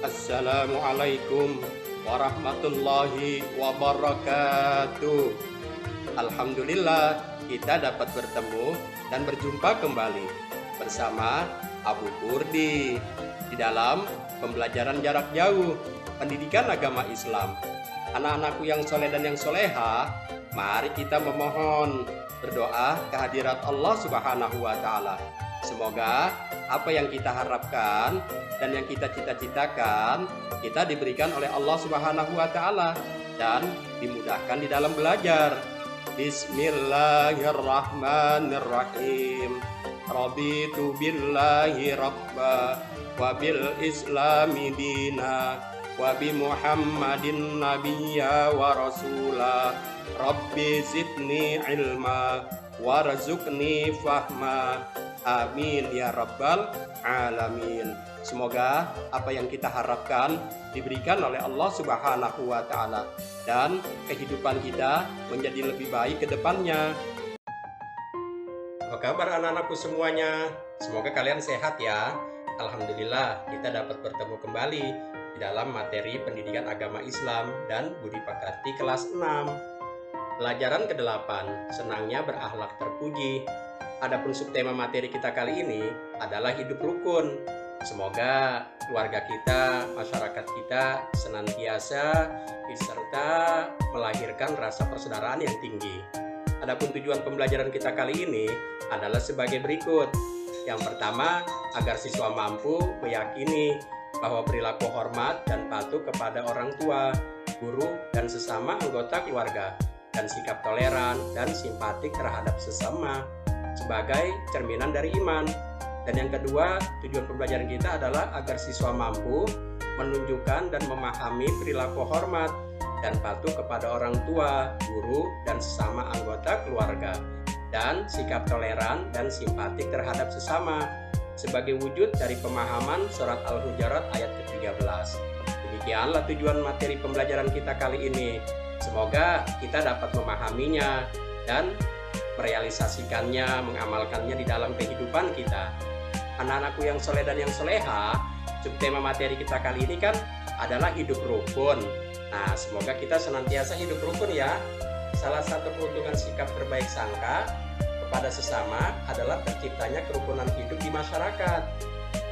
Assalamualaikum warahmatullahi wabarakatuh. Alhamdulillah kita dapat bertemu dan berjumpa kembali bersama Abu Kurdi di dalam pembelajaran jarak jauh pendidikan agama Islam. Anak-anakku yang soleh dan yang soleha, mari kita memohon berdoa kehadirat Allah Subhanahu wa Ta'ala. Semoga apa yang kita harapkan dan yang kita cita-citakan kita diberikan oleh Allah Subhanahu wa Ta'ala dan dimudahkan di dalam belajar. Bismillahirrahmanirrahim. Raditu billahi rabba wa bil islami dina wa bi Muhammadin nabiyya wa rasula. Rabbi zidni ilma warzuqni fahma. Amin ya rabbal alamin. Semoga apa yang kita harapkan diberikan oleh Allah Subhanahu wa Ta'ala dan kehidupan kita menjadi lebih baik ke depannya. Apa kabar anak-anakku semuanya? Semoga kalian sehat ya. Alhamdulillah kita dapat bertemu kembali di dalam materi pendidikan agama Islam dan Budi Pekerti kelas 6. Pelajaran ke-8, senangnya berakhlak terpuji. Adapun subtema materi kita kali ini adalah hidup rukun. Semoga keluarga kita, masyarakat kita senantiasa diserta melahirkan rasa persaudaraan yang tinggi. Adapun tujuan pembelajaran kita kali ini adalah sebagai berikut. Yang pertama, agar siswa mampu meyakini bahwa perilaku hormat dan patuh kepada orang tua, guru, dan sesama anggota keluarga, dan sikap toleran dan simpatik terhadap sesama sebagai cerminan dari iman. Dan yang kedua, tujuan pembelajaran kita adalah agar siswa mampu menunjukkan dan memahami perilaku hormat dan patuh kepada orang tua, guru, dan sesama anggota keluarga, dan sikap toleran dan simpatik terhadap sesama sebagai wujud dari pemahaman surat Al-Hujurat ayat ke-13. Demikianlah tujuan materi pembelajaran kita kali ini. Semoga kita dapat memahaminya dan merealisasikannya, mengamalkannya di dalam kehidupan kita. Anak-anakku yang soleh dan yang soleha, subtema materi kita kali ini kan adalah hidup rukun. Nah, semoga kita senantiasa hidup rukun ya. Salah satu keuntungan sikap berbaik sangka kepada sesama adalah terciptanya kerukunan hidup di masyarakat.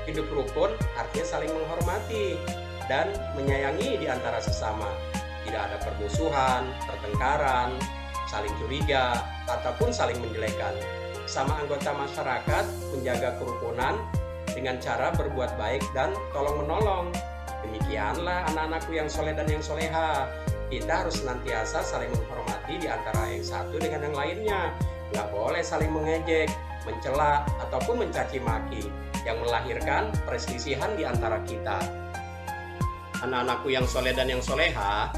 Hidup rukun artinya saling menghormati dan menyayangi di antara sesama. Tidak ada permusuhan, pertengkaran, saling curiga, ataupun saling menjelekan. Sama anggota masyarakat menjaga kerukunan dengan cara berbuat baik dan tolong-menolong. Demikianlah anak-anakku yang soleh dan yang soleha. Kita harus senantiasa saling menghormati di antara yang satu dengan yang lainnya. Nggak boleh saling mengejek, mencela, ataupun mencaci maki yang melahirkan perselisihan di antara kita. Anak-anakku yang soleh dan yang soleha,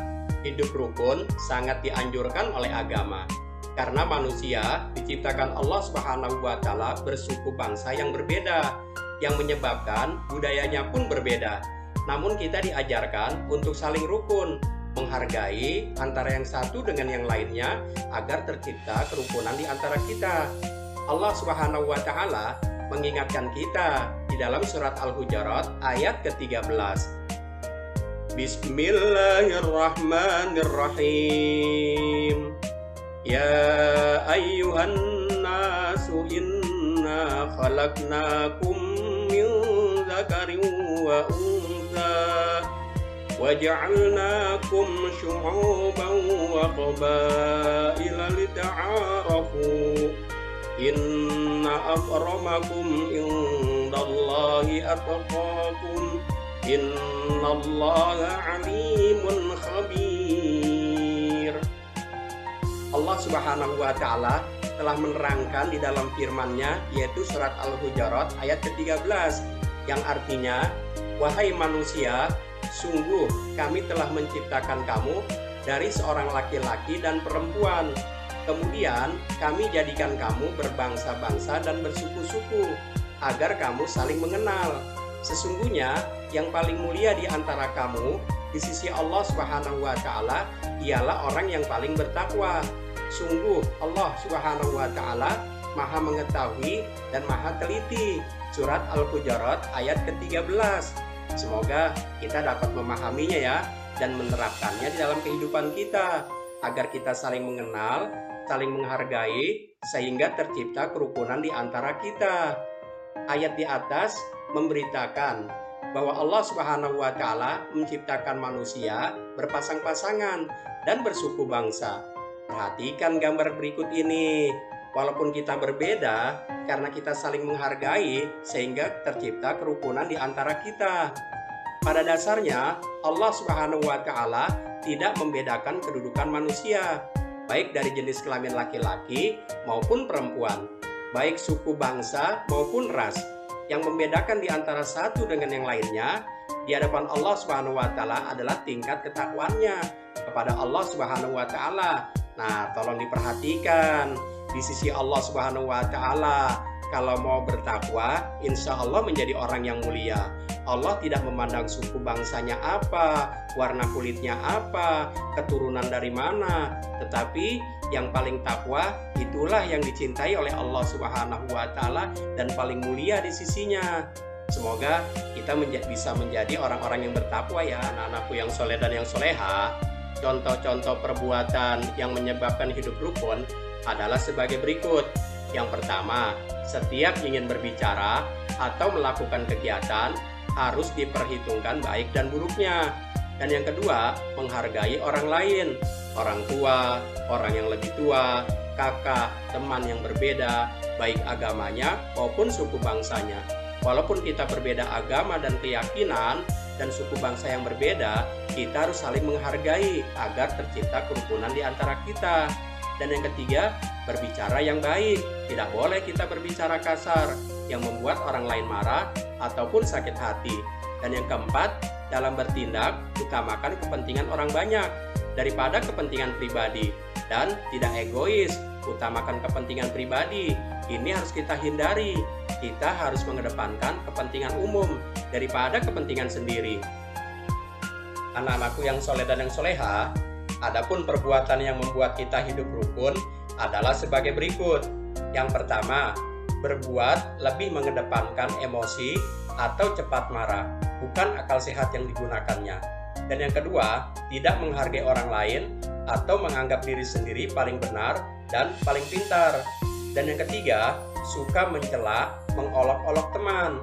hidup rukun sangat dianjurkan oleh agama. Karena manusia diciptakan Allah Subhanahu wa Ta'ala bersuku bangsa yang berbeda, yang menyebabkan budayanya pun berbeda. Namun kita diajarkan untuk saling rukun, menghargai antara yang satu dengan yang lainnya agar tercipta kerukunan di antara kita. Allah Subhanahu wa Ta'ala mengingatkan kita di dalam surat Al-Hujurat ayat ke-13. Bismillahirrahmanirrahim. Ya ayyuhan nasu inna khalaqnakum min dzakarin wa untha wa ja'alnakum syu'uban wa qabaila lita'arafu. Inna akramakum indallahi atqakum. Innallaha alimun khabir. Allah Subhanahu wa Ta'ala telah menerangkan di dalam firman-Nya, yaitu surat Al-Hujurat ayat ke-13, yang artinya, wahai manusia, sungguh kami telah menciptakan kamu dari seorang laki-laki dan perempuan. Kemudian kami jadikan kamu berbangsa-bangsa dan bersuku-suku agar kamu saling mengenal. Sesungguhnya yang paling mulia di antara kamu di sisi Allah Subhanahu wa Ta'ala ialah orang yang paling bertakwa. Sungguh Allah Subhanahu wa Ta'ala Maha mengetahui dan Maha teliti. Surat Al-Hujurat ayat ke-13. Semoga kita dapat memahaminya ya dan menerapkannya di dalam kehidupan kita agar kita saling mengenal, saling menghargai sehingga tercipta kerukunan di antara kita. Ayat di atas memberitakan bahwa Allah Subhanahu wa Ta'ala menciptakan manusia berpasang-pasangan dan bersuku bangsa. Perhatikan gambar berikut ini. Walaupun kita berbeda, karena kita saling menghargai sehingga tercipta kerukunan di antara kita. Pada dasarnya, Allah Subhanahu wa Ta'ala tidak membedakan kedudukan manusia, baik dari jenis kelamin laki-laki maupun perempuan, baik suku bangsa maupun ras. Yang membedakan di antara satu dengan yang lainnya di hadapan Allah Subhanahu wa Ta'ala adalah tingkat ketakwaannya kepada Allah Subhanahu wa Ta'ala. Nah, tolong diperhatikan di sisi Allah Subhanahu wa Ta'ala. Kalau mau bertakwa, insya Allah menjadi orang yang mulia. Allah tidak memandang suku bangsanya apa, warna kulitnya apa, keturunan dari mana, tetapi yang paling takwa itulah yang dicintai oleh Allah Subhanahu wa Ta'ala dan paling mulia di sisinya. Semoga kita bisa menjadi orang-orang yang bertakwa ya, anak-anakku yang soleh dan yang soleha. Contoh-contoh perbuatan yang menyebabkan hidup rukun adalah sebagai berikut. Yang pertama, setiap ingin berbicara atau melakukan kegiatan harus diperhitungkan baik dan buruknya. Dan yang kedua, menghargai orang lain, orang tua, orang yang lebih tua, kakak, teman yang berbeda, baik agamanya maupun suku bangsanya. Walaupun kita berbeda agama dan keyakinan dan suku bangsa yang berbeda, kita harus saling menghargai agar tercipta kerukunan di antara kita. Dan yang ketiga, berbicara yang baik. Tidak boleh kita berbicara kasar yang membuat orang lain marah ataupun sakit hati. Dan yang keempat, dalam bertindak, utamakan kepentingan orang banyak daripada kepentingan pribadi. Dan tidak egois, utamakan kepentingan pribadi. Ini harus kita hindari. Kita harus mengedepankan kepentingan umum daripada kepentingan sendiri. Anak-anakku yang soleh dan yang soleha, adapun perbuatan yang membuat kita hidup rukun adalah sebagai berikut. Yang pertama, berbuat lebih mengedepankan emosi atau cepat marah, bukan akal sehat yang digunakannya. Dan yang kedua, tidak menghargai orang lain atau menganggap diri sendiri paling benar dan paling pintar. Dan yang ketiga, suka mencela, mengolok-olok teman.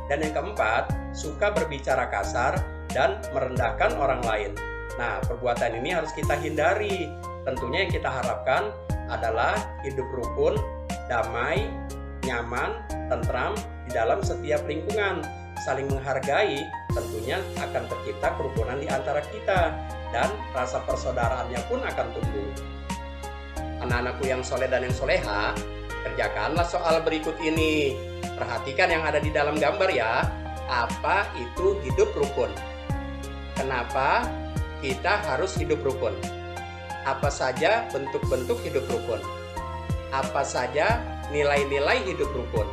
Dan yang keempat, suka berbicara kasar dan merendahkan orang lain. Nah, perbuatan ini harus kita hindari. Tentunya yang kita harapkan adalah hidup rukun, damai, nyaman, tentram di dalam setiap lingkungan. Saling menghargai tentunya akan tercipta kerukunan di antara kita dan rasa persaudaraannya pun akan tumbuh. Anak-anakku yang soleh dan yang soleha, kerjakanlah soal berikut ini. Perhatikan yang ada di dalam gambar ya. Apa itu hidup rukun? Kenapa kita harus hidup rukun? Apa saja bentuk-bentuk hidup rukun? Apa saja nilai-nilai hidup rukun?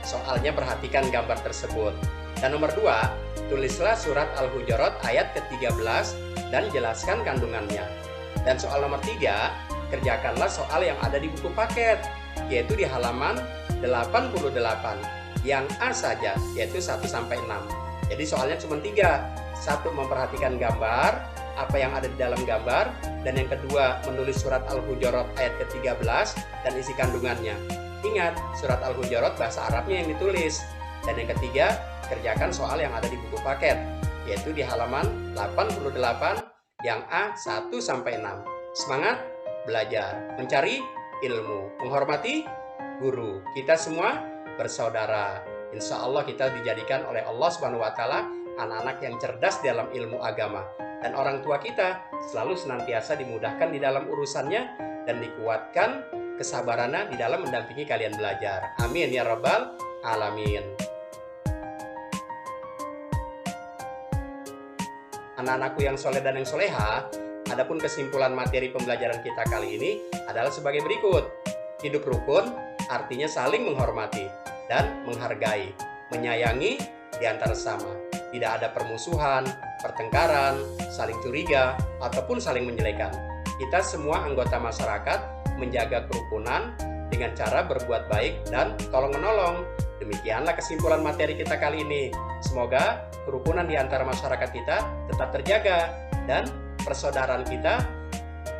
Soalnya perhatikan gambar tersebut. Dan nomor 2, tulislah surat Al-Hujurat ayat ke-13 dan jelaskan kandungannya. Dan soal nomor 3, kerjakanlah soal yang ada di buku paket, yaitu di halaman 88. Yang A saja, yaitu 1-6. Jadi soalnya cuma 3. 1, memperhatikan gambar, apa yang ada di dalam gambar. Dan yang kedua, menulis surat Al-Hujurat ayat ke-13 dan isi kandungannya. Ingat, surat Al-Hujurat bahasa Arabnya yang ditulis. Dan yang ketiga, kerjakan soal yang ada di buku paket, yaitu di halaman 88 yang A 1-6. Semangat belajar, mencari ilmu, menghormati guru. Kita semua bersaudara. Insya Allah kita dijadikan oleh Allah Subhanahu wa Ta'ala anak-anak yang cerdas dalam ilmu agama. Dan orang tua kita selalu senantiasa dimudahkan di dalam urusannya dan dikuatkan kesabarannya di dalam mendampingi kalian belajar. Amin ya rabbal alamin. Anak-anakku yang soleh dan yang soleha, adapun kesimpulan materi pembelajaran kita kali ini adalah sebagai berikut. Hidup rukun artinya saling menghormati dan menghargai, menyayangi di antara sesama. Tidak ada permusuhan, pertengkaran, saling curiga, ataupun saling menjelekan. Kita semua anggota masyarakat menjaga kerukunan dengan cara berbuat baik dan tolong-menolong. Demikianlah kesimpulan materi kita kali ini. Semoga kerukunan di antara masyarakat kita tetap terjaga, dan persaudaraan kita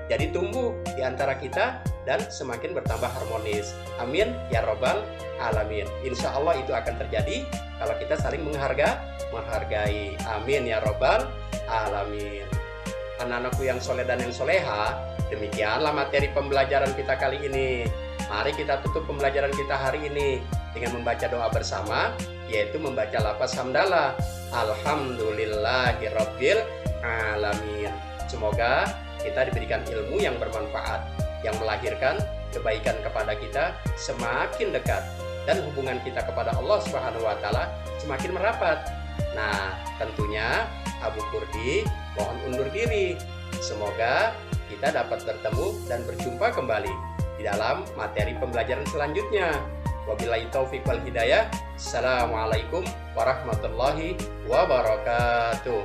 jadi tumbuh di antara kita dan semakin bertambah harmonis. Amin ya robbal alamin. Insya Allah itu akan terjadi kalau kita saling menghargai. Amin ya robbal alamin. Anak-anakku yang soleh dan yang soleha, demikianlah materi pembelajaran kita kali ini. Mari kita tutup pembelajaran kita hari ini dengan membaca doa bersama, yaitu membaca lafaz hamdalah. Alhamdulillahirabbil alamin. Semoga kita diberikan ilmu yang bermanfaat, yang melahirkan kebaikan kepada kita semakin dekat, dan hubungan kita kepada Allah Subhanahu wa Ta'ala semakin merapat. Nah, tentunya Abu Kurdi mohon undur diri. Semoga kita dapat bertemu dan berjumpa kembali di dalam materi pembelajaran selanjutnya. Wabillahi taufiq wal hidayah. Assalamualaikum warahmatullahi wabarakatuh.